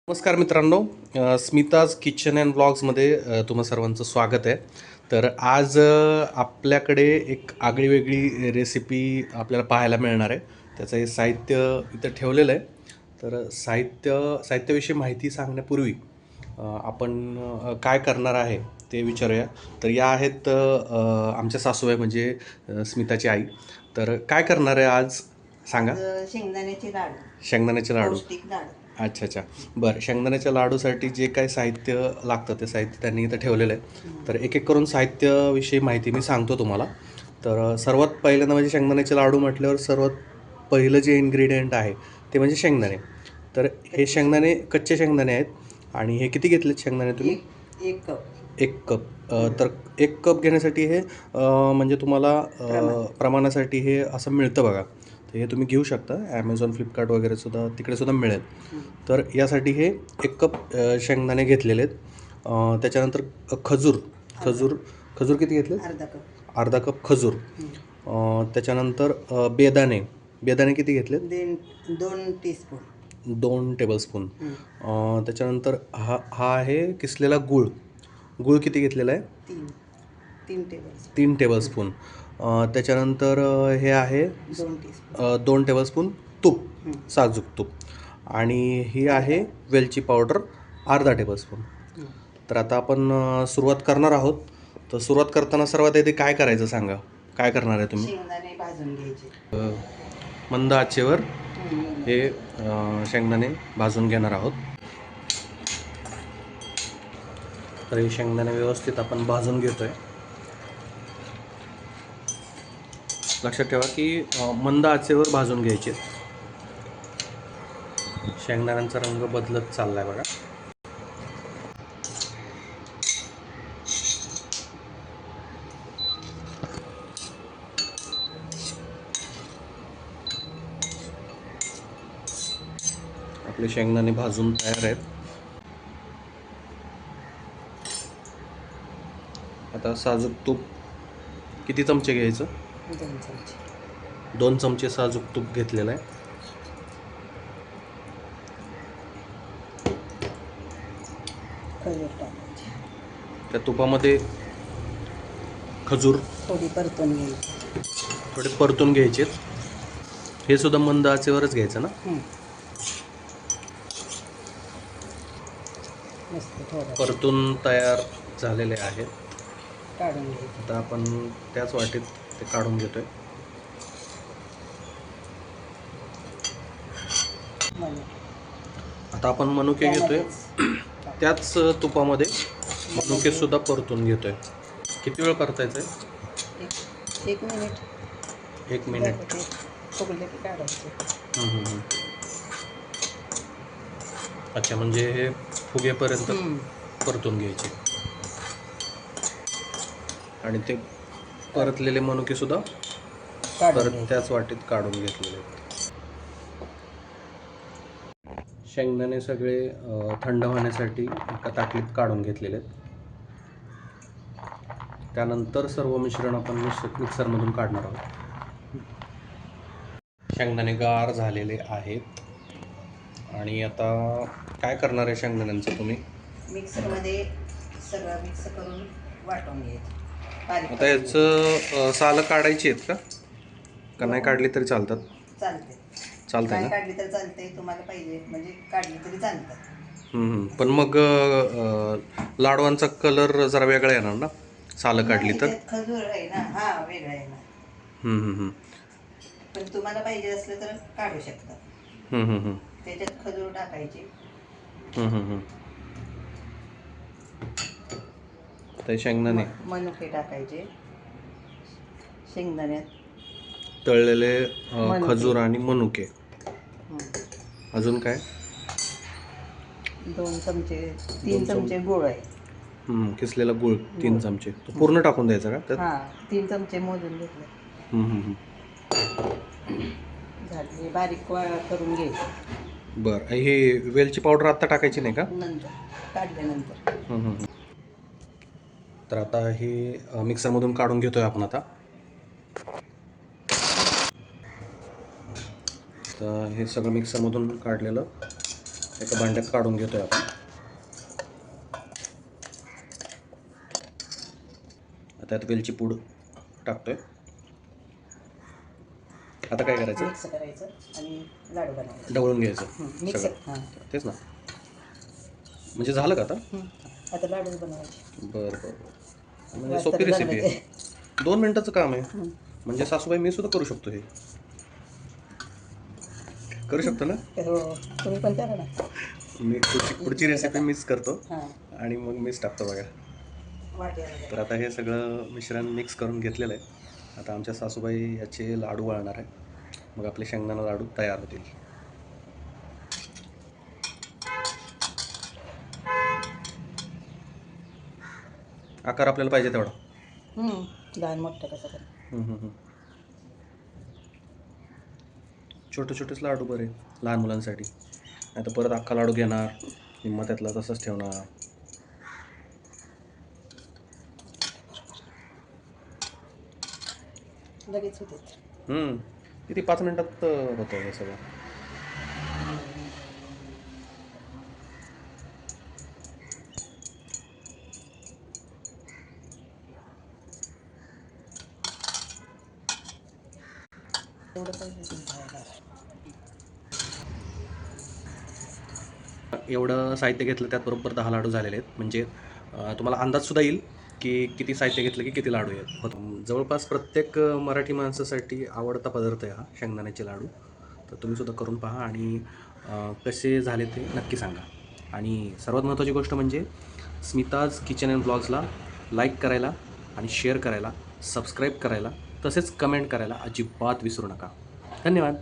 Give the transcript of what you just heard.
नमस्कार मित्रांनो, Smita's kitchen and ब्लॉग्समध्ये तुम्हा सर्वांचं स्वागत आहे. तर आज आपल्याकडे एक आगळीवेगळी रेसिपी आपल्याला पाहायला मिळणार आहे. त्याचं हे साहित्य इथं ठेवलेलं आहे. तर साहित्याविषयी माहिती सांगण्यापूर्वी आपण काय करणार आहे ते विचारूया. तर या आहेत आमच्या सासूबाई म्हणजे स्मिताची आई. तर काय करणार आहे आज सांगा. शेंगदाण्याचे लाडू, शेंगदाण्याचे लाडू. पौष्टिक लाडू. अच्छा अच्छा. बरं, शेंगदाण्याच्या लाडूसाठी जे काय साहित्य लागतं ते साहित्य त्यांनी इथं ठेवलेलं आहे. तर एक एक करून साहित्याविषयी माहिती मी सांगतो तुम्हाला. तर सर्वात पहिल्यांदा म्हणजे शेंगदाण्याचे लाडू म्हटल्यावर सर्वात पहिलं जे इन्ग्रेडियंट आहे ते म्हणजे शेंगदाणे. तर हे शेंगदाणे कच्चे शेंगदाणे आहेत आणि हे किती घेतलेत शेंगदाणे तुम्ही? एक कप. 1 कप. तर 1 कप घेण्यासाठी हे म्हणजे तुम्हाला प्रमाणासाठी हे असं मिळतं बघा. तर हे तुम्ही घेऊ शकता. ॲमेझॉन, फ्लिपकार्ट वगैरे सुद्धा तिकडे सुद्धा मिळेल. तर यासाठी हे 1 कप शेंगदाणे घेतलेले आहेत. त्याच्यानंतर खजूर खजूर खजूर किती घेतले? अर्धा कप खजूर. त्याच्यानंतर बेदाणे किती घेतले? 2 टीस्पून. 2 टेबलस्पून. त्याच्यानंतर हा आहे किसलेला गूळ किती घेतलेला आहे? 3 टेबलस्पून. त्याच्यानंतर हे आहे 2 टीस्पून. 2 टेबलस्पून तूप, साजूक तूप. आणि ही आहे वेलची पावडर अर्धा टेबलस्पून. तर आता आपण सुरुवात करणार आहोत. तर सुरुवात करताना सर्वात आधी काय करायचं सांगा. काय करणार आहे तुम्ही? शेंगदाणे भाजून घ्यायचे. मंद आचेवर हे शेंगदाणे भाजून घेणार आहोत. तर हे शेंगदाणे व्यवस्थित आपण भाजून घेतोय. लक्षात ठेवा की मंद आचेवर भाजून घ्यायचे. शेंगदाण्यांचा रंग बदलत चाललाय बघा. आपले शेंगदाणे भाजून तयार आहेत. आता साजूक तूप किती चमचे घ्यायचं? 2 चमचे. 2 चमचे साजूक तूप घेतलेलं आहे. खजूर टाकायचे. त्या तुपामध्ये खजूर थोडी परतून घ्यायचे. हे सुद्धा मंद आचेवरच घ्यायचं ना? परतून तयार झालेले आहेत. काढून घ्यायचे. आता आपण त्याच वाटीत ते काढून घेतोय. आता आपण मनुके घेतोय. त्याच तुपामध्ये मनुके सुद्धा परतून घेतोय. किती वेळ परतायचं आहे? 1 मिनिट. 1 मिनिट. अच्छा, म्हणजे हे फुगेपर्यंत परतून घ्यायचे. आणि ते परतलेले मनुके सुद्धा परत त्याच वाटीत काढून घेतलेले आहेत. शेंगदाणे सगळे थंड होण्यासाठी एका ताटलीत काढून घेतलेले आहेत. त्यानंतर सर्व मिश्रण आपण मिक्सरमधून काढणार आहोत. शेंगदाणे गार झालेले आहेत. आणि आता काय करणार आहे शेंगदाण्यांचं तुम्ही? मिक्सरमध्ये सगळं मिक्स करून वाटून घ्यायचं. आता याचं सालं काढायची आहेत का नाही काढली तरी चालतात? चालतंय ना? काढली तर चालते. तुम्हाला पाहिजे म्हणजे काढली तरी चालतात. पण मग लाडवांचा कलर जरा वेगळा येणार ना सालं काढली तर? खजूर आहे ना. हा, वेगळा आहे ना. पण तुम्हाला पाहिजे असलं तर काढू शकता. त्याच्यात खजूर टाकायची. ते शेंगदाणे मनुके टाकायचे. शेंगदाण्यात तळलेले खजूर आणि मनुके. अजून काय? 2 चमचे 3 चमचे गूळ आहे. किसलेला गूळ 3 चमचे. तो पूर्ण टाकून द्यायचा का त्यात? हा, 3 चमचे मोजून घेतले. झाले. बारीक करून घ्यायचे. बरं, हे वेलची पावडर आता टाकायची नाही का? नंतर काढल्यानंतर. तर आता हे मिक्सरमधून काढून घेतोय आपण आता. तर हे सगळं मिक्सरमधून काढलेलं एका भांड्यात काढून घेतोय आपण. त्यात वेलची पूड टाकतोय. आता काय करायचं? मिक्स करायचं आणि लाडू बनवायचे. ढवळून घ्यायचं मिक्स सगळं. हां. तेच ना. म्हणजे झालं का आता? आता लाडूच बनवायचे. बरं बरं बरं. म्हणजे सोपी रेसिपी आहे. 2 मिनिटाचं काम आहे. म्हणजे सासूबाई मी सुद्धा करू शकतो हे. करू शकतो ना? हो, तुम्ही पण करा ना. मी पुढची रेसिपी मिस करतो हां. आणि मग मिस टाकतो बघा. वाट्याला तर आता हे सगळं मिश्रण मिक्स करून घेतलेलं आहे. आता आमच्या सासूबाई याचे लाडू वळणार आहे. मग आपले शेंगदाणा लाडू तयार होतील. आकार आपल्याला पाहिजे तेवढा. लहान मोठं कसं पण. छोटे छोटेच लाडू बरे लहान मुलांसाठी. नाही तर परत अख्खा लाडू घेणार, निम्मा त्यातला तसंच ठेवणार. लगेच होते. किती 5 मिनिटात होतं हे सगळं. एवढं साहित्य घेतलं त्यात बरोबर 10 लाडू झालेले आहेत. म्हणजे तुम्हाला अंदाजसुद्धा येईल की किती साहित्य घेतलं की किती लाडू आहेत होतं. जवळपास प्रत्येक मराठी माणसासाठी आवडता पदार्थ आहे हा शेंगदाण्याचे लाडू. तर तुम्हीसुद्धा करून पहा आणि कसे झाले ते नक्की सांगा. आणि सर्वात महत्त्वाची गोष्ट म्हणजे स्मिताज किचन अँड ब्लॉग्सला लाईक करायला आणि शेअर करायला, सबस्क्राईब करायला, तसेच कमेंट करायला अजिबात विसरू नका. धन्यवाद.